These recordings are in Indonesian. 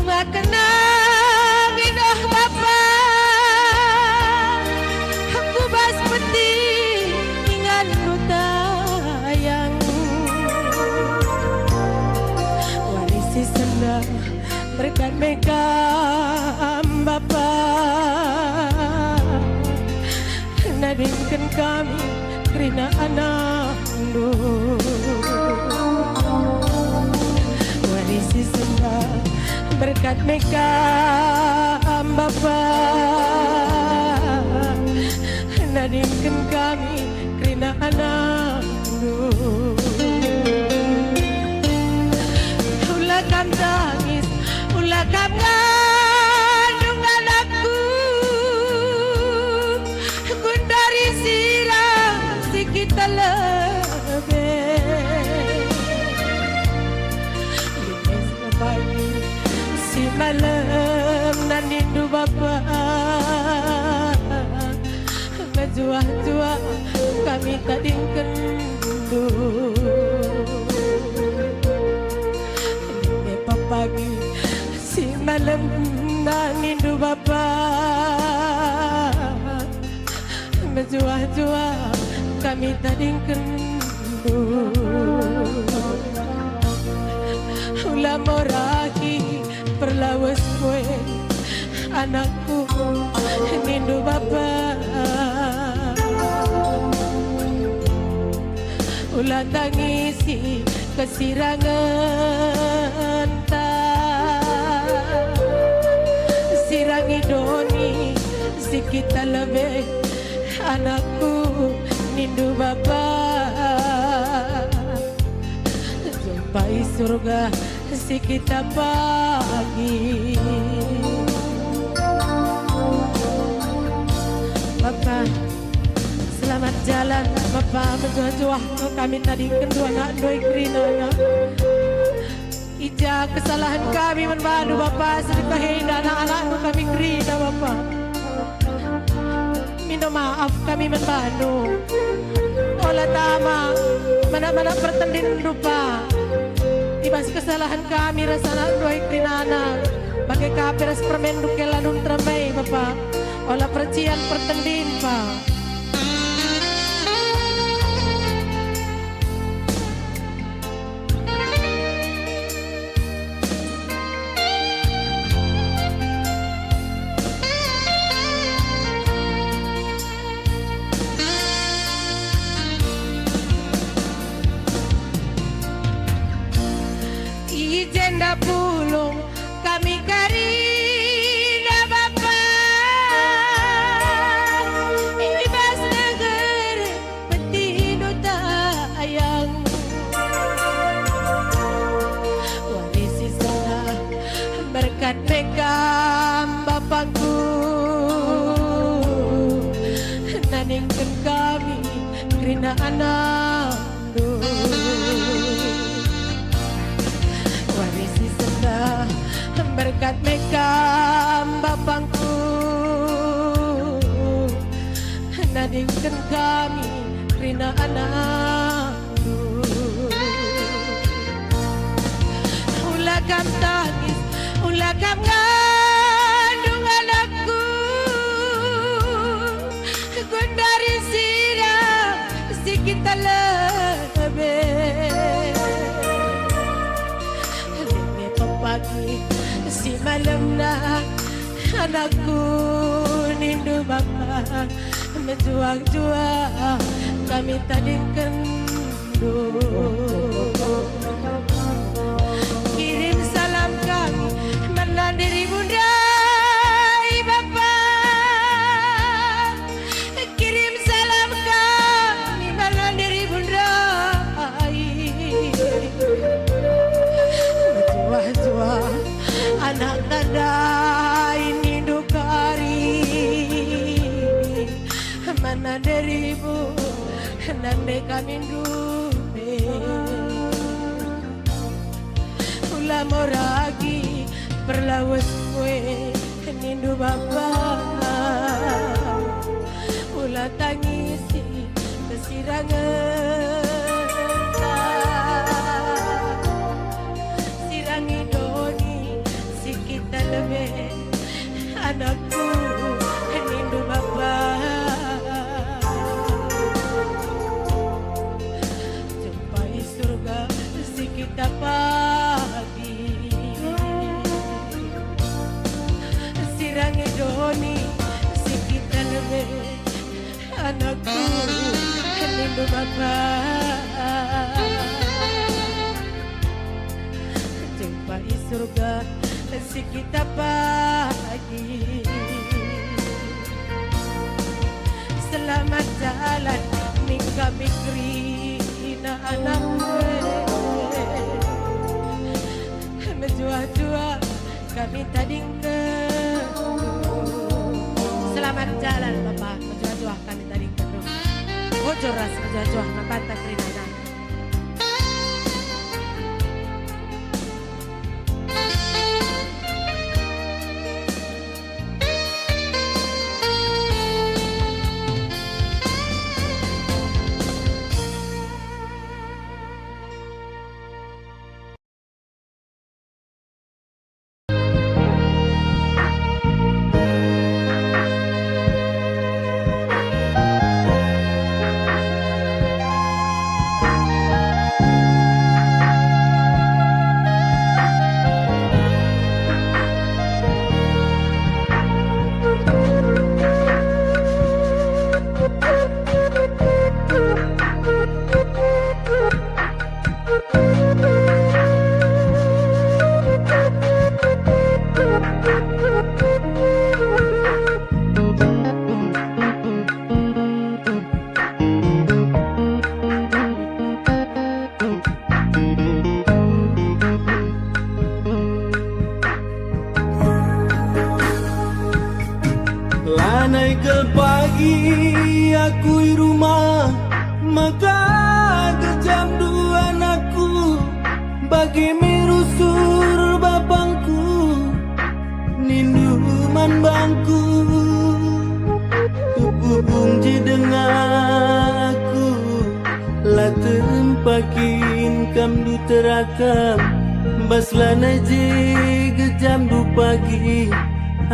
kenang indah Bapa, aku bas peti ingat nu tayang, warisi senda berkat megam Bapa, nadingkan kami kerina anak nu, warisi senda berkat megam Bapa, nadingkan kami kerina anak nu, ulah kam tangis, ulah kam ngandung anakku, kun dari sirang si kita lebih, linis pagi si malam nanindu Bapa, ngejuah-juah kami tadingkan du, linis pagi si malam nanindu Bapa, ngejuah-juah kami tadingkan du, ulah morahi perlawas kue anakku nindu Bapa, ulah tangisi kesirangan ta, sirangi doni si kita lebih anakku nindu Bapa, jumpai surga si kita pagi. Bapa, selamat jalan Bapa, menjuah-juah kami tadi kedua anak doi kerina ija kesalahan kami menbadu Bapa, sedekah hinda anak-anak kami kerina Bapa, minta maaf kami menbadu olah tama mana-mana pertandin rupa ibas kesalahan kami rasa anak doi kerinana bagai kaperas permen dukelanun teramai Bapa, olah percian pertandin Pak. Jenda pulung kami karina Bapa, ibas neger petino tayang, warisi sana berkat megam Bapangku, naningkan kami kerina anak berkat megam Bapangku, nadingkan kami kerina anak ulah kam tangis, ulah kam ngandung anakku, kun dari sirang si kita lebih, pagi si malam na anakku nindu Bapa, menjuang-juang kami tadingkan du, kirim salam kami menandiri Bunda Bapa, kirim salam kami menandiri Bunda, jua anak nada ini dukari mana deribu nande kami dume ulah moragi perlawas kue nindu Bapa, ulah tangisi kesirangan sirangi doni sikit lebih anakku rindu bapa. Jumpai surga si kita pagi, sirangi doni si kita lebih anakku rindu bapa. Jumpai surga si kita pagi, selamat jalan mingga mikrina anak gue, menjua-jua kami tading ke. Selamat jalan Bapak, menjua-jua kami tading ke. Bocor ras menjua-jua mapanta kerinana. Lanai ke pagi aku di rumah, maka kejam dua anakku bagi mirusur bapangku ninduman bangku tubung je dengaku la tempakin kam du terakam bas lanai je kejam du pagi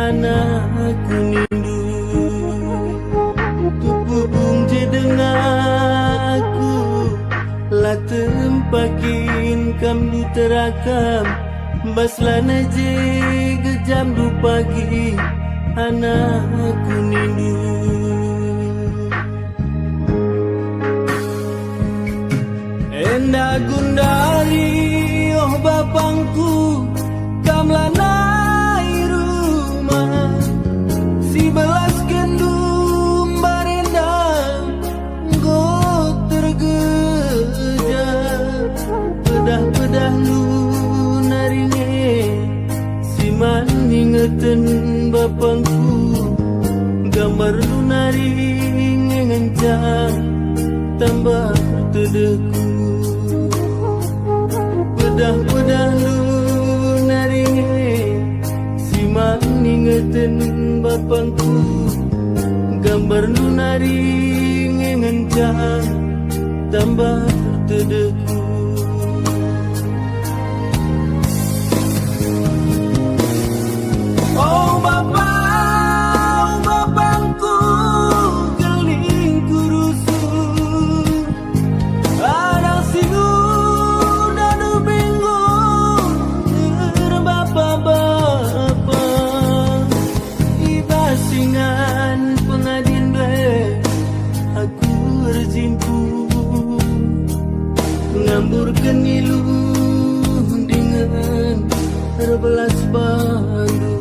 anakku nindu tubung je dengaku la tempakin kam du terakam bas lana je kejam du pagi anakku nindu. Enda gundari oh bapangku kam lanai rumah si belas kendum barenda go tergeja pedah-pedah lu naringe si man ingeten bapangku gambar lu naringe ngencang tambah terdeku pedah-pedah lu naringe si man ingeten bapangku gambar lu naringe ngencang tambah terdeku. Oh Bapa, oh Bapangku, geling kurusu, ada singur dadu bingung, Bapa, ibasingan pengadin ble, aku berjimpu, ngamburkan ilu dengan terbelas bandu.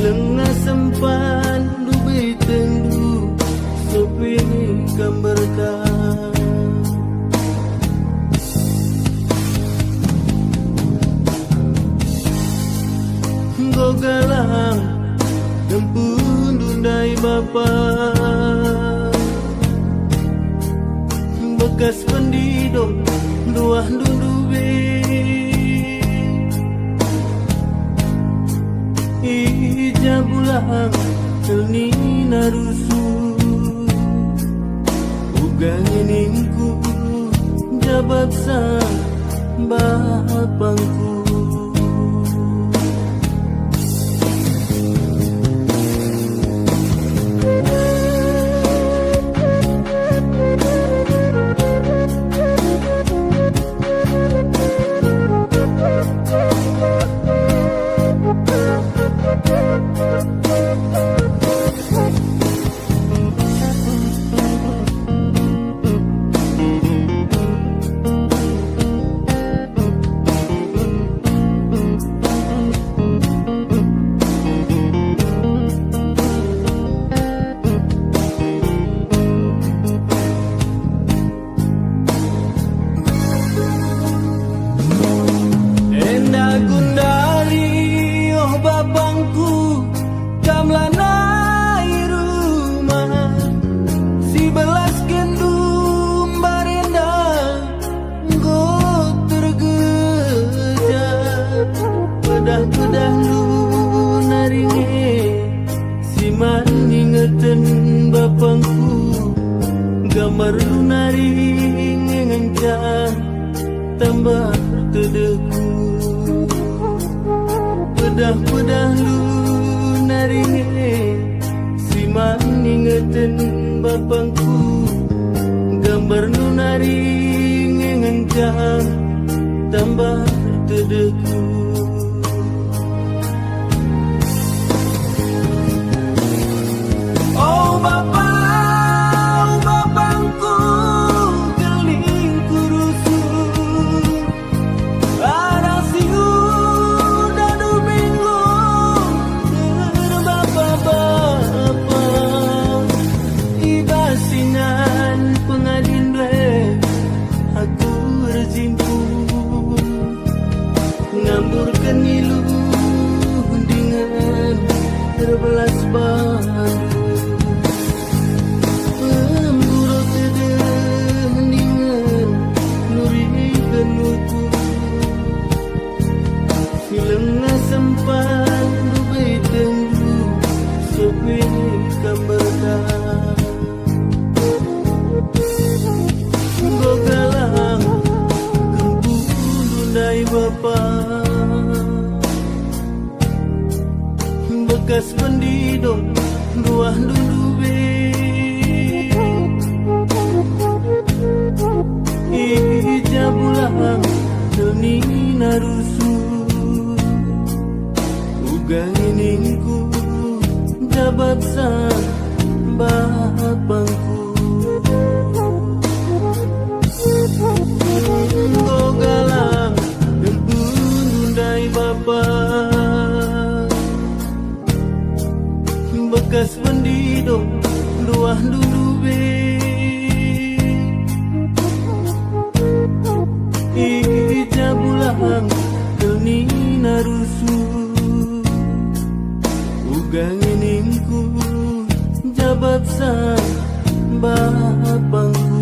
Lengah sempan du beitendu sopi gambarka gogalang tempun dundai bapa bekas pendido duah dunduwe ija bulang telni narusu ugang iningku jabat sang bapangku. Pedah lu naringe siman ingetan bapangku gambar lu naring ngencang tambah tedeku. Pedah lu naringe siman ingetan bapangku gambar lu naring ngencang tambah tedeku. Ngamburkan ilu dengan terbelas badu Pemburuk tedeh dengan nurikan uku Filengah sempat dubai tenggu sopi kamberdah Gogalang kempulundai bapak bekas pendidong luah dudube ijabulang deni narusu ugang iningku jabat sang bapangku gogalang empundai bapak bekas pendidong luah dudube ijabulang deni narusu ugang iningku jabat sang bapangku.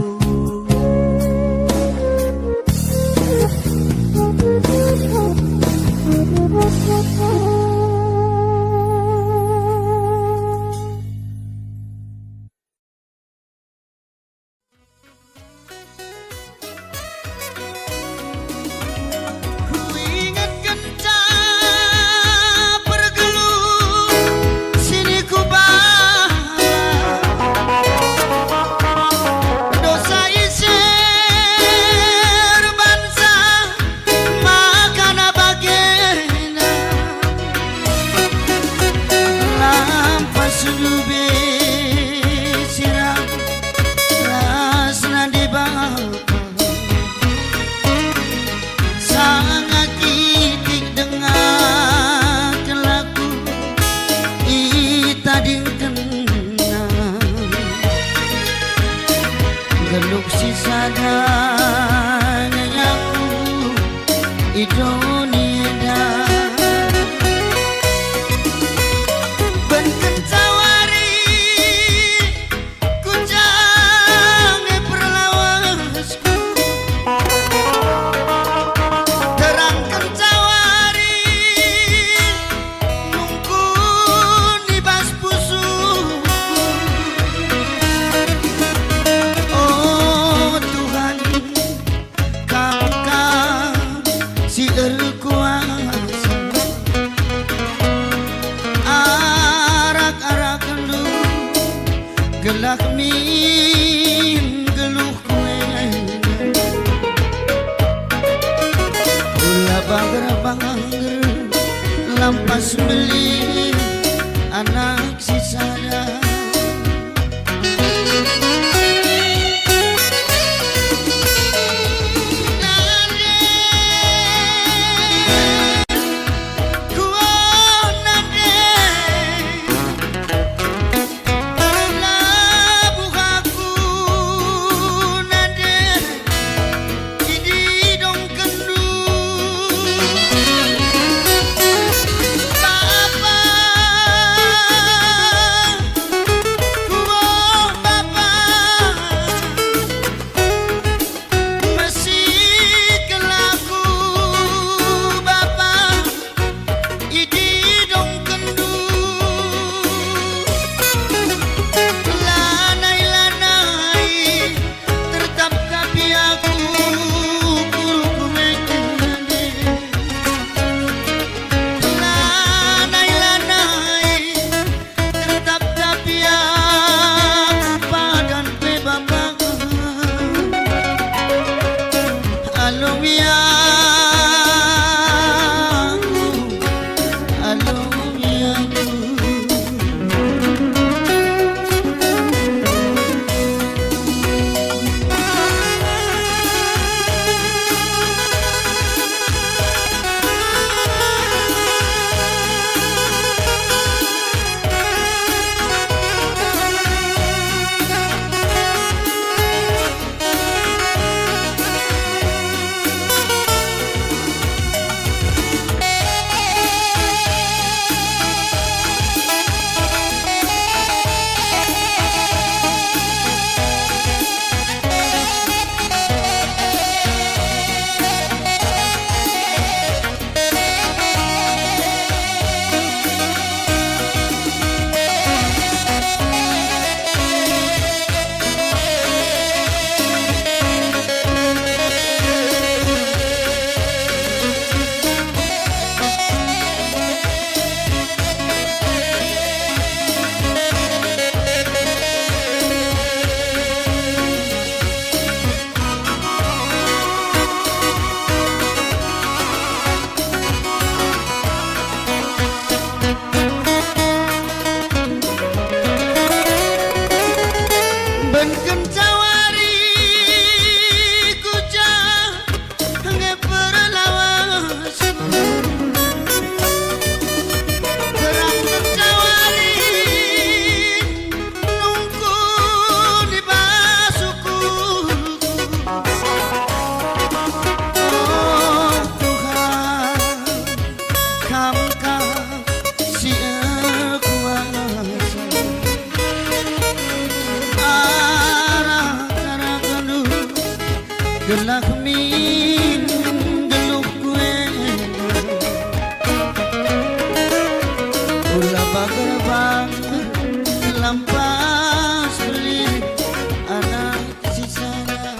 Geluk si sadanya aku Indonesia Ben tawari ku jangan perlawasku terangkan tawari mungkun dibas pusuku oh Gelah min geluh kue Gula bangger lampas beli anak si sada Gelah min geluh kue Ulah bager lampas beli anak si sana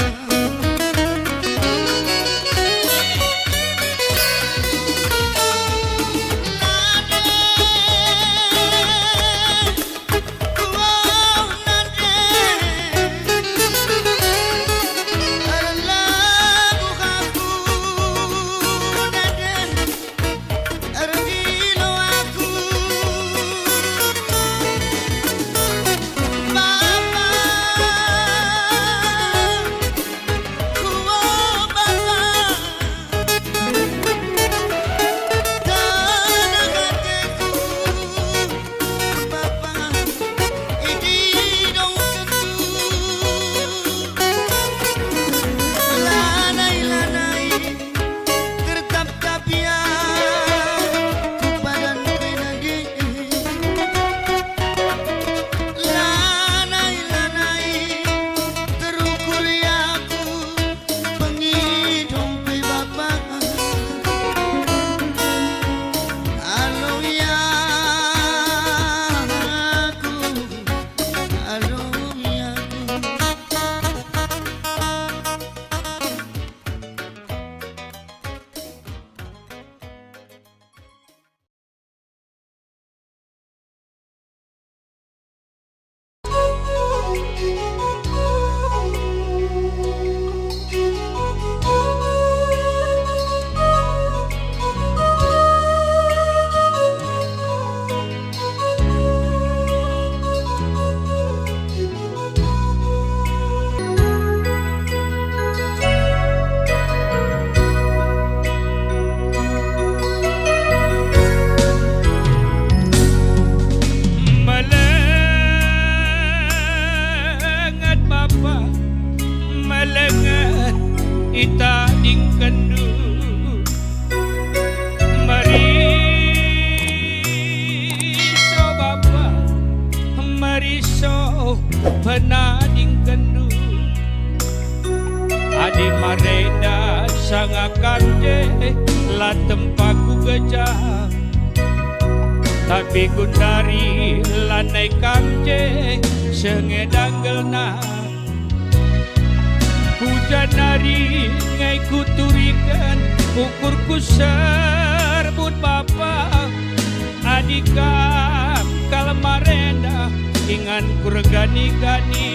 penading kendu adi mareda sangakan je la tempaku gejah tapi gundari lanai kamje sengedanggelna hujan hari ngai kuturikan ukurku serbut bapa adika kalmarenda ingan kurgani-gani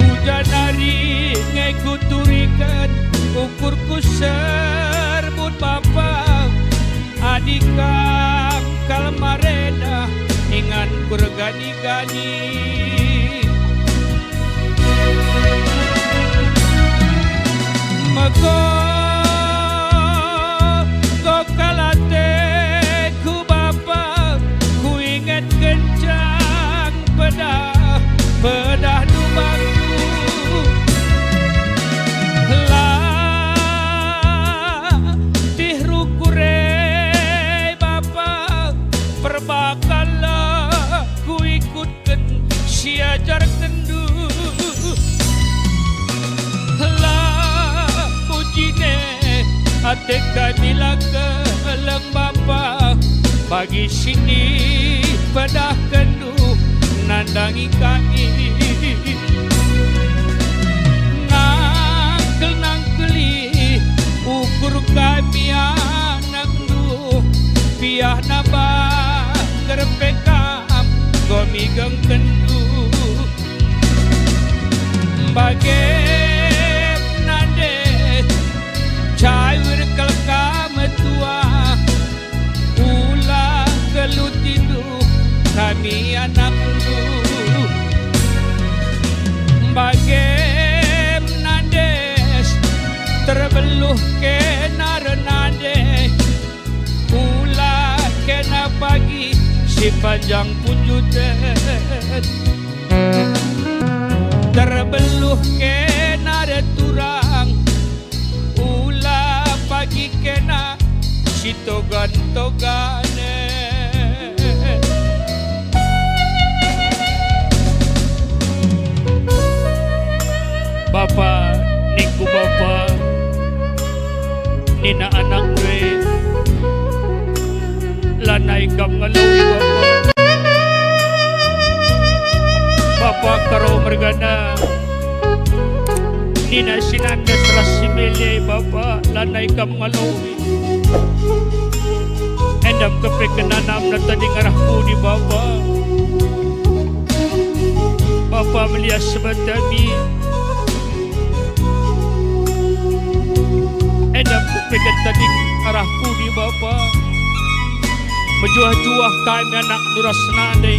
hujan hari ngai kuturikan ukurku serbut bapa adika kalmarenda ingan kurgani-gani Mego go kalate ku bapa ku ingat kencang pedah dubangku lah tihru kure bapa perbakalah ku ikutkan siajar kendu ate kami laga leng bapa bagi sini pedah kendu nandangi kami ngangkel nangkeli ukur kami anak du piah nabah kerpekam gomi geng kendu bagai cair kelkam tua ulah gelutidu kami anak lu bagem nades terbeluh kena renade ulah kena pagi si panjang punjutet terbeluh kena returang pagi kena si togan-togane Bapa niku bapa nina anak gue lanai kam ngalawi bapa karo mergana Nina sinanda terasi mele bapa lanai kam ngalawi endam kepekenanam na tadi ngarahku di bapa bapa melihat sebatami endam kepeken tadi ngarahku di bapa menjuah-juah kami anak nuras nade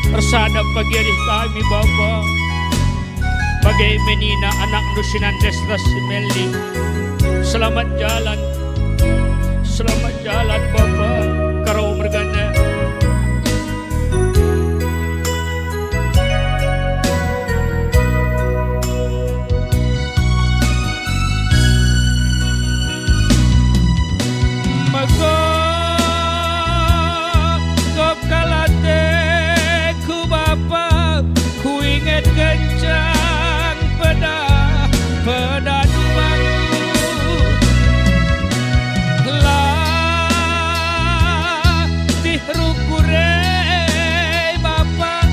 tersadap pagi hari kami bapa bagai menina anak nusinan desras meli selamat jalan bapa karo mergana maka kop kalate ku bapa ku ingat kencang pedah dubangku lah tihru kure bapa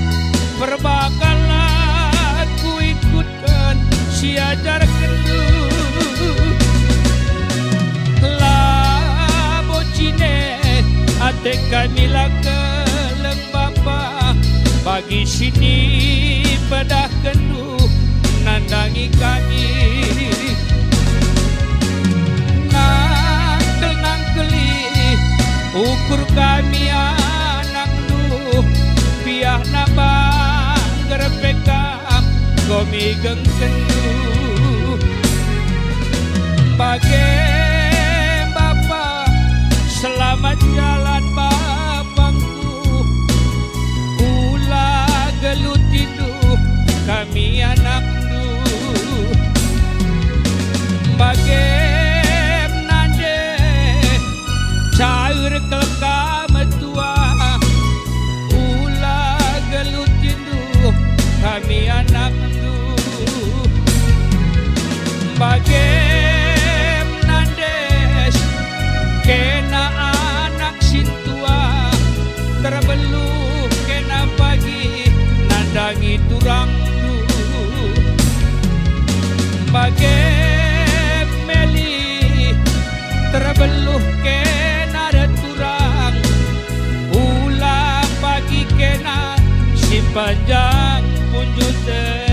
perbakalah ku ikutkan siajar kendu lah bocine ate kami lakeleng bapa bagi sini pedah kendu nandangi kami nangkeli ukur kami anak lu piah nabah gerpekam gomi geng kendu bagai bapa selamat jalan bapangku ulah gelutidu kami anak bagai nade cair kelkam tua ulah bangi turang dulu bagai meli terbeluh ke nada turang ulah bagi kena si panjang punjute.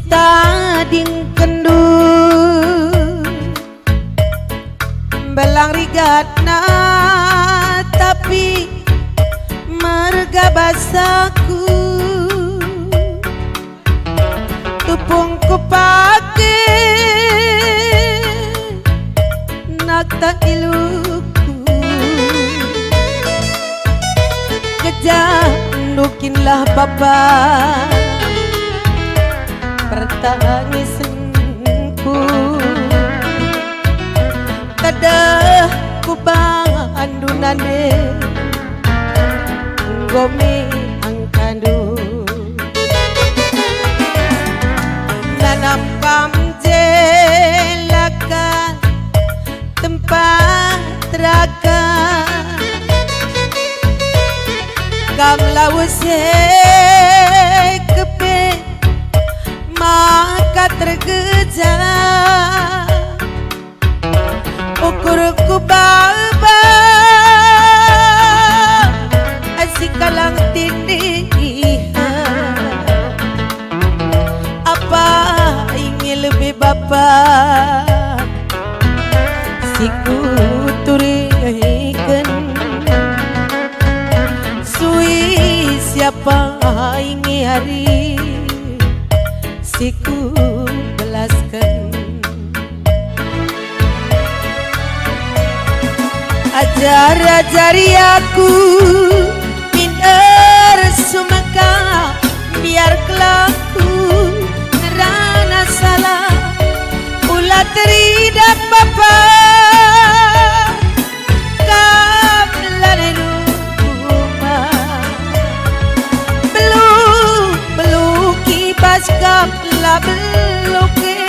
cinta ding kendu belang rigatna tapi marga basaku tupung ku pake nak tak iluku kejandukinlah bapa pertangisanku kadah ku bandunane gomi angkandu nanam kamjelakan tempat raka kam lawase kepe maka tergejala ukurku baba asik kalang tindih apa ingin lebih bapa siku turikan sui siapa ingin hari siku belaskan ajar-ajari aku minder sumeka biar kelaku ngerana salah ulah teridak bapa kamlane rumah belum kibas kapla beloke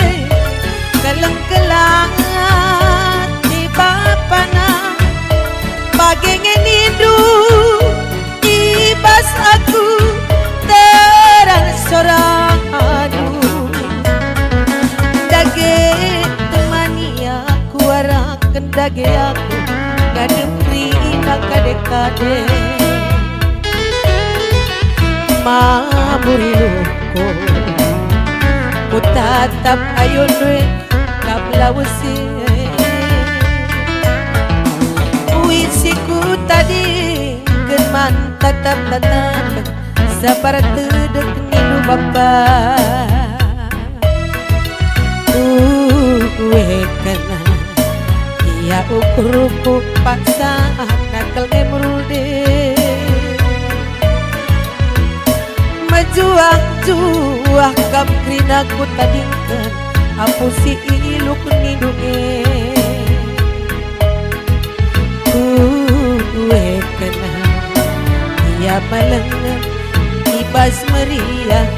keleng-kelangat di bapana bagengen indu ibas aku terang sorang aduh dage temani aku arakan dage aku kadempri nakade-kade maburi loko ku tatap ayon we kablawsi wisiku tadi german tatap-tatap sabar tedek nilu bapa kena ia ukur-ukur paksa nakal ngemrude majuah-juah kam krinaku tadingkan apu si iluk nidunge kena ia baleng ibas meriah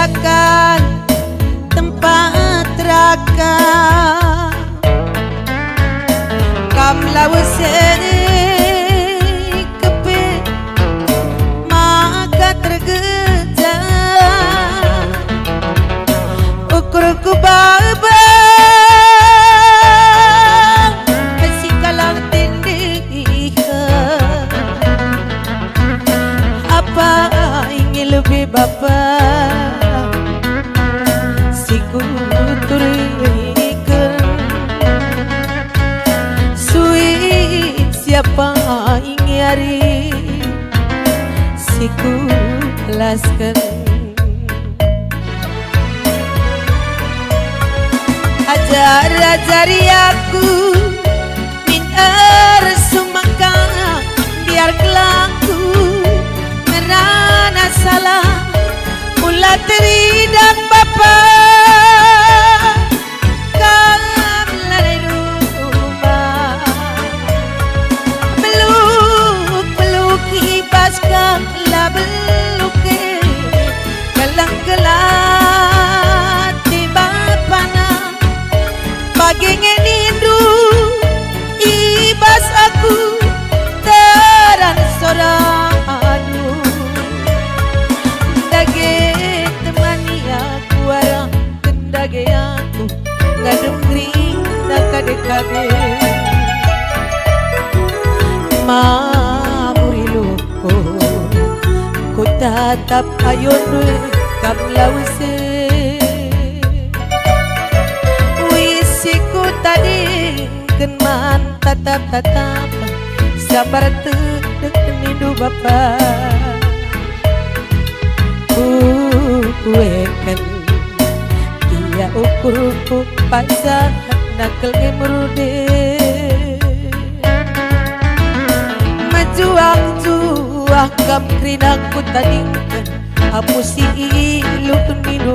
kamjelakan tempat raka kam lawase kepe maka tergejala ukurku baba masih kalang tindih apa ingin lebih bapa siku turikan sui siapa ingin nyari siku lasken ajari aku minta sumaka biar kelaku ngerana salah ulah teridak bapa kalam lari rumah beluk ibas kala beluk gelang di bapana bagenge nindu ibas aku terang soranu dage temani aku arang kendage aku ngadungri nakade-kade mauriluko ku tatap ayon kamlause wisiku tadi kenman tatap sabar tedek nindu bapa kuekan dia ukurku pasang nakal emrude majuang kam krinaku tadingkan amusi iluk ninu